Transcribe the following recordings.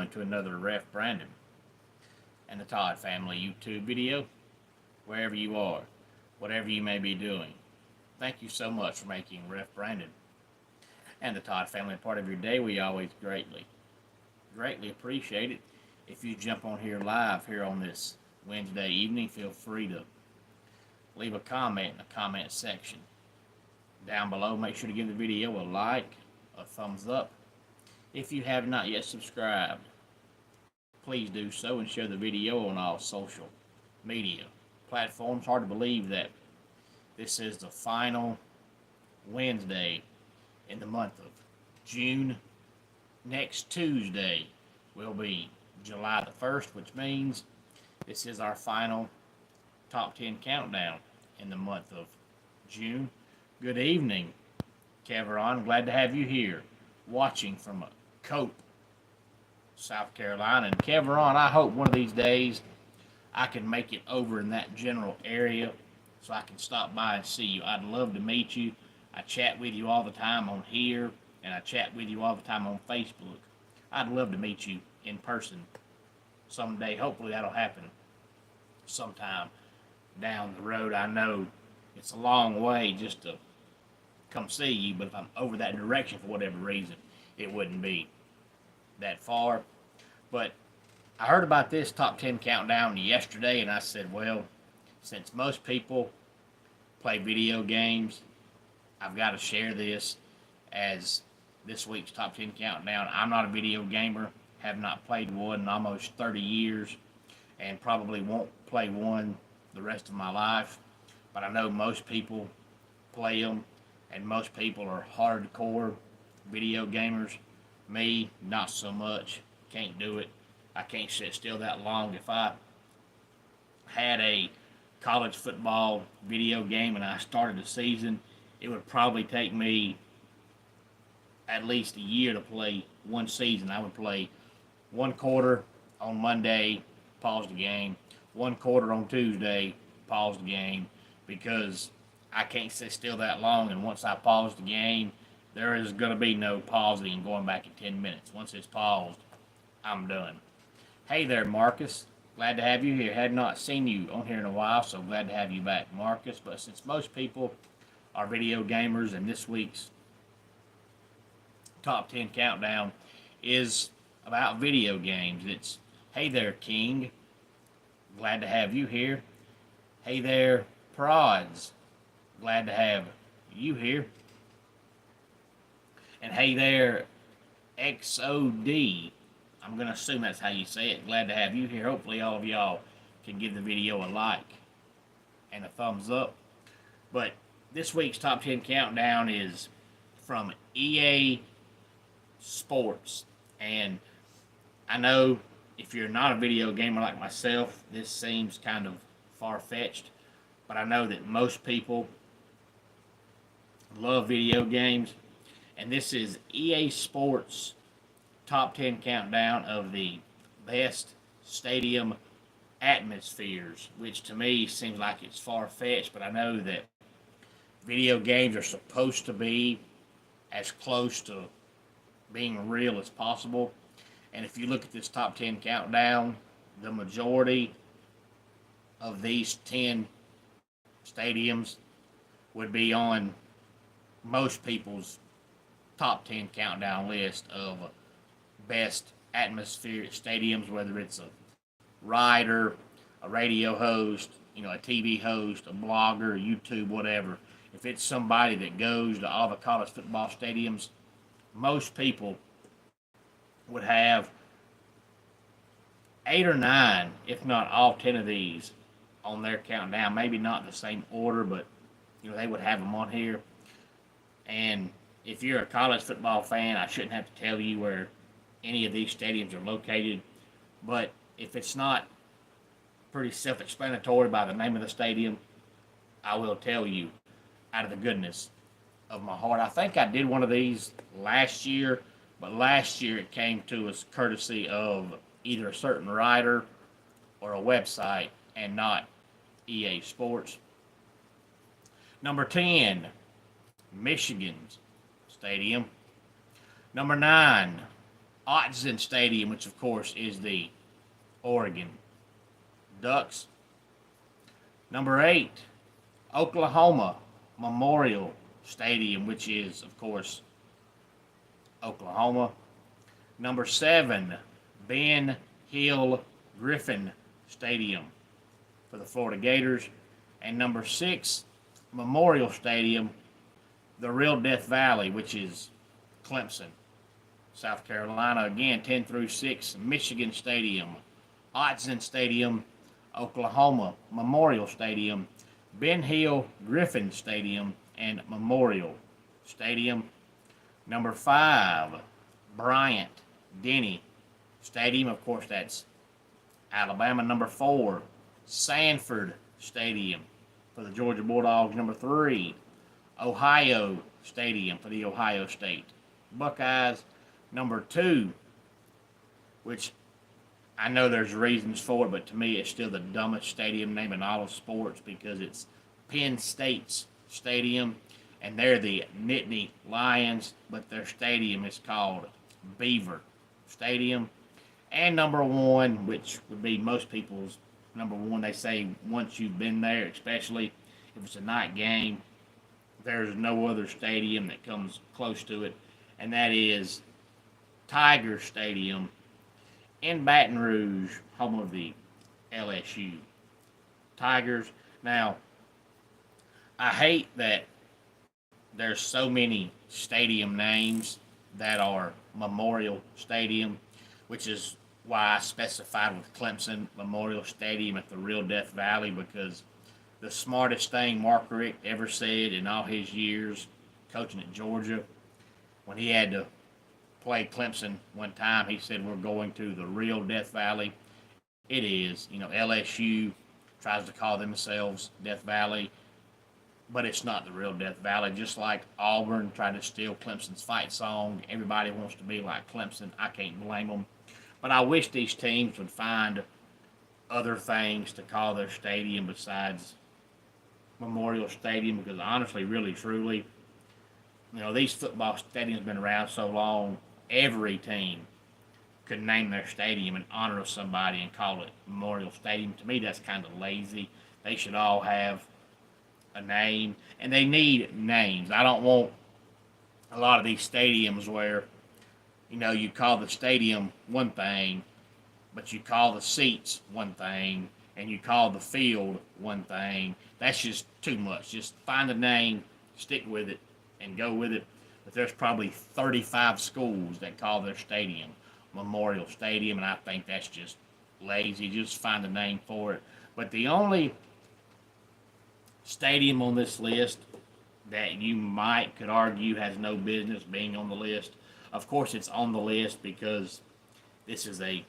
everyone to another Ref Brandon and the Todd Family YouTube video, wherever you are, whatever you may be doing. Thank you so much for making Ref Brandon and the Todd Family a part of your day. We always greatly appreciate it. If you jump on here live here on this Wednesday evening, feel free to leave a comment in the comment section down below. Make sure to give the video a like, a thumbs up. If you have not yet subscribed, please do so and share the video on all social media platforms. Hard to believe that this is the final Wednesday in the month of June. Next Tuesday will be July the 1st, which means this is our final top 10 countdown in the month of June. Good evening, Keveron. Glad to have you here watching from Cope, South Carolina. And Keveron, I hope one of these days I can make it over in that general area so I can stop by and see you. I'd love to meet you. I chat with you all the time on here, and I chat with you all the time on Facebook. I'd love to meet you in person someday. Hopefully that'll happen sometime down the road. I know it's a long way just to come see you, but if I'm over that direction for whatever reason, it wouldn't be that far. But I heard about this top 10 countdown yesterday, and I said, well, since most people play video games, I've got to share this as this week's top 10 countdown. I'm not a video gamer, have not played one in almost 30 years, and probably won't play one the rest of my life. But I know most people play them, and most people are hardcore video gamers. Me, not so much. Can't do it. I can't sit still that long. If I had a college football video game and I started the season, it would probably take me at least a year to play one season. I would play one quarter on Monday, pause the game, one quarter on Tuesday, pause the game, because I can't sit still that long, and once I pause the game, there is going to be no pausing and going back in 10 minutes. Once it's paused, I'm done. Hey there, Marcus. Glad to have you here. Had not seen you on here in a while, so glad to have you back, Marcus. But since most people are video gamers, and this week's top 10 countdown is about video games, it's hey there, King. Glad to have you here. Hey there, Prods. Glad to have you here. And hey there, XOD. I'm going to assume that's how you say it. Glad to have you here. Hopefully all of y'all can give the video a like and a thumbs up. But this week's top 10 countdown is from EA Sports. And I know if you're not a video gamer like myself, this seems kind of far-fetched. But I know that most people love video games. And this is EA Sports top 10 countdown of the best stadium atmospheres, which to me seems like it's far-fetched, but I know that video games are supposed to be as close to being real as possible. And if you look at this top 10 countdown, the majority of these 10 stadiums would be on most people's top 10 countdown list of best atmospheric stadiums, whether it's a writer, a radio host, a TV host, a blogger, YouTube, whatever. If it's somebody that goes to all the college football stadiums, most people would have 8 or 9, if not all 10 of these on their countdown. Maybe not in the same order, but they would have them on here. And if you're a college football fan, I shouldn't have to tell you where any of these stadiums are located. But if it's not pretty self-explanatory by the name of the stadium, I will tell you out of the goodness of my heart. I think I did one of these last year, but last year it came to us courtesy of either a certain writer or a website and not EA Sports. Number 10, Michigan's Stadium. Number 9, Autzen Stadium, which of course is the Oregon Ducks. Number 8, Oklahoma Memorial Stadium, which is, of course, Oklahoma. Number 7, Ben Hill Griffin Stadium for the Florida Gators. And number 6, Memorial Stadium, the Real Death Valley, which is Clemson, South Carolina. Again, 10 through 6, Michigan Stadium, Autzen Stadium, Oklahoma Memorial Stadium, Ben Hill Griffin Stadium, and Memorial Stadium. Number 5, Bryant Denny Stadium. Of course, that's Alabama. Number 4, Sanford Stadium for the Georgia Bulldogs. Number 3, Ohio Stadium for the Ohio State Buckeyes. Number 2, which I know there's reasons for it, but to me it's still the dumbest stadium name in all of sports because it's Penn State's stadium, and they're the Nittany Lions, but their stadium is called Beaver Stadium. And number 1, which would be most people's number 1, they say once you've been there, especially if it's a night game, there's no other stadium that comes close to it, and that is Tiger Stadium in Baton Rouge, home of the LSU Tigers. Now, I hate that there's so many stadium names that are Memorial Stadium, which is why I specified with Clemson Memorial Stadium at the Real Death Valley, because the smartest thing Mark Richt ever said in all his years coaching at Georgia, when he had to play Clemson one time, he said, we're going to the Real Death Valley. It is. LSU tries to call themselves Death Valley, but it's not the real Death Valley. Just like Auburn tried to steal Clemson's fight song. Everybody wants to be like Clemson. I can't blame them. But I wish these teams would find other things to call their stadium besides Memorial Stadium, because honestly, really, truly, these football stadiums have been around so long, every team could name their stadium in honor of somebody and call it Memorial Stadium. To me, that's kind of lazy. They should all have a name, and they need names. I don't want a lot of these stadiums where, you call the stadium one thing, but you call the seats one thing, and you call the field one thing. That's just too much. Just find a name, stick with it, and go with it. But there's probably 35 schools that call their stadium Memorial Stadium, and I think that's just lazy. Just find a name for it. But the only stadium on this list that you could argue has no business being on the list, of course it's on the list because this is a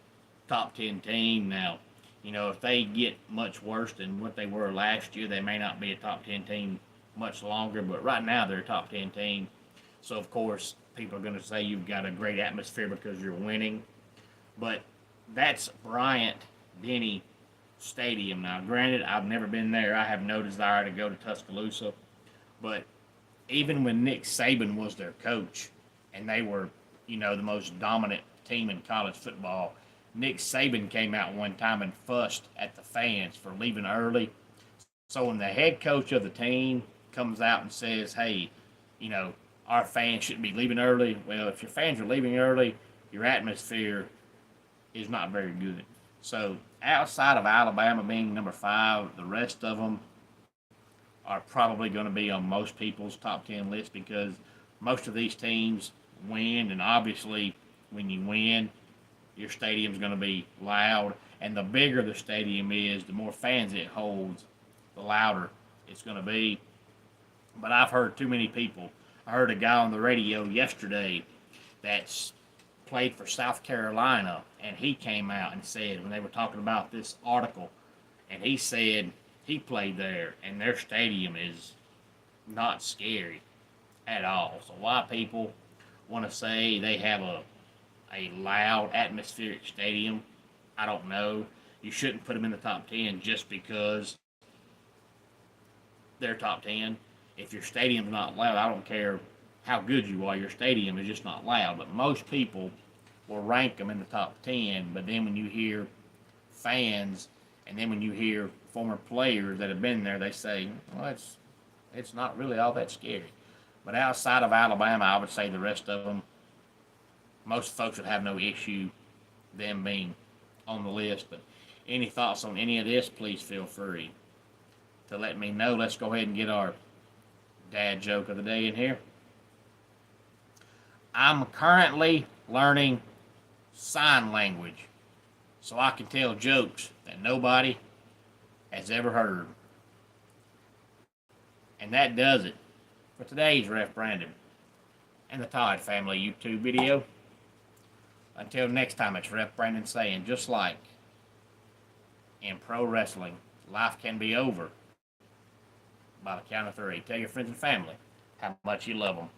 top 10 team. Now, if they get much worse than what they were last year, they may not be a top 10 team much longer, but right now they're a top 10 team. So, of course, people are going to say you've got a great atmosphere because you're winning. But that's Bryant Denny Stadium. Now, granted, I've never been there. I have no desire to go to Tuscaloosa. But even when Nick Saban was their coach and they were, the most dominant team in college football, Nick Saban came out one time and fussed at the fans for leaving early. So when the head coach of the team comes out and says, hey, our fans shouldn't be leaving early, well, if your fans are leaving early, your atmosphere is not very good. So outside of Alabama being number 5, the rest of them are probably going to be on most people's top 10 list because most of these teams win, and obviously when you win, your stadium's going to be loud, and the bigger the stadium is, the more fans it holds, the louder it's going to be. But I've heard too many people. I heard a guy on the radio yesterday that's played for South Carolina, and he came out and said, when they were talking about this article, and he said he played there, and their stadium is not scary at all. So why people want to say they have a loud, atmospheric stadium, I don't know. You shouldn't put them in the top 10 just because they're top 10. If your stadium's not loud, I don't care how good you are. Your stadium is just not loud. But most people will rank them in the top 10. But then when you hear fans, and then when you hear former players that have been there, they say, well, it's not really all that scary. But outside of Alabama, I would say the rest of them, most folks would have no issue them being on the list. But any thoughts on any of this, please feel free to let me know. Let's go ahead and get our dad joke of the day in here. I'm currently learning sign language so I can tell jokes that nobody has ever heard. And that does it for today's Ref Brandon and the Todd Family YouTube video. Until next time, it's Ref Brandon saying, just like in pro wrestling, life can be over by the count of 3. Tell your friends and family how much you love them.